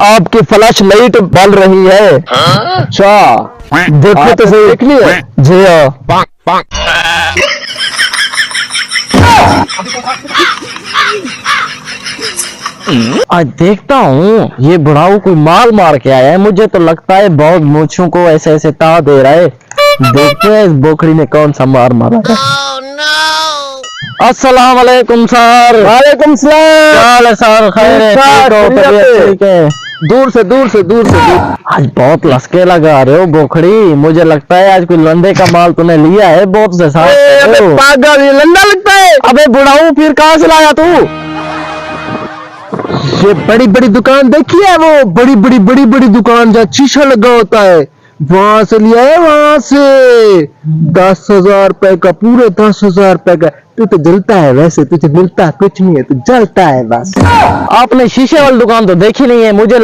आपकी flash light बल रही है। अच्छा देखो तो सही, देख लिया जी हाँ। आज देखता हूँ ये बुढ़ाऊ कोई माल मार के आया है, मुझे तो लगता है बहुत मूंछों को ऐसे ऐसे ता दे रहा है। देखते हैं इस बोखड़ी ने कौन सा मार मारा है। अस्सलाम वालेकुम सर। वालेकुम सलाम। क्या हाल है सर? खैर है? ठीक है। दूर से दूर। आज बहुत लसके लगा रहे हो बोखड़ी, मुझे लगता है आज कोई लंदे का माल तूने लिया है बहुत से साथ। पागल, ये लंदा लगता है। अबे बुढ़ाऊ फिर कहाँ से लाया तू? ये बड़ी बड़ी दुकान देखी है, वो बड़ी दुकान जहाँ शीशा लगा होता है, वहां से लिया है। वहां से 10,000 रुपए का, पूरे 10,000 रुपए का। तू तो जलता है, वैसे तुझे मिलता कुछ नहीं है, तू जलता है बस। आपने शीशे वाली दुकान तो देखी नहीं है, मुझे